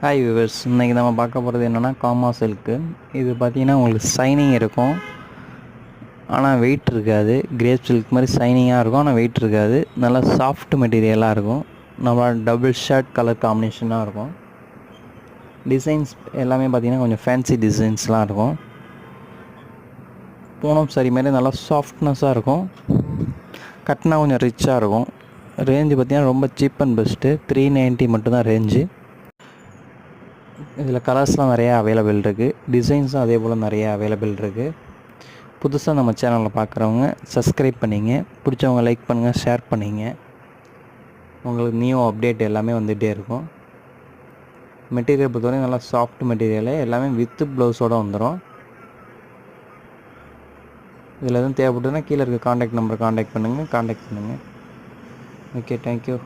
Hi viewers, இன்றைக்கி நம்ம பார்க்க போகிறது என்னென்னா காமா சில்க்கு. இது பார்த்திங்கன்னா உங்களுக்கு ஷைனிங் இருக்கும், ஆனால் வெயிட் இருக்காது. கிரேப் சில்க் மாதிரி ஷைனிங்காக இருக்கும், ஆனால் வெயிட் இருக்காது. நல்லா சாஃப்ட் மெட்டீரியலாக இருக்கும். நம்மளோட டபுள் ஷர்ட் கலர் காம்பினேஷனாக இருக்கும். டிசைன்ஸ் எல்லாமே பார்த்திங்கன்னா கொஞ்சம் ஃபேன்சி டிசைன்ஸ்லாம் இருக்கும். பூனம் சாரி மாதிரி நல்லா சாஃப்ட்னஸாக இருக்கும். கட்டினா கொஞ்சம் ரிச்சாக இருக்கும். ரேஞ்சு பார்த்திங்கன்னா ரொம்ப சீப் அண்ட் பெஸ்ட்டு. 390 மட்டும்தான் ரேஞ்சு. இதில் கலர்ஸ்லாம் நிறையா அவைலபிள் இருக்குது. டிசைன்ஸும் அதே போல் நிறையா அவைலபிள் இருக்குது. புதுசாக நம்ம சேனலில் பார்க்குறவங்க சப்ஸ்கிரைப் பண்ணிங்க, பிடிச்சவங்க லைக் பண்ணுங்கள், ஷேர் பண்ணிங்க. உங்களுக்கு நியூ அப்டேட் எல்லாமே வந்துகிட்டே இருக்கும். மெட்டீரியல் பொறுத்தவரைக்கும் நல்லா சாஃப்ட் மெட்டீரியலு, எல்லாமே வித்து ப்ளவுஸோடு வந்துடும். இதில் எதுவும் தேவைப்பட்டதுன்னா கீழே இருக்க காண்டாக்ட் நம்பர் காண்டாக்ட் பண்ணுங்கள். Okay, thank you.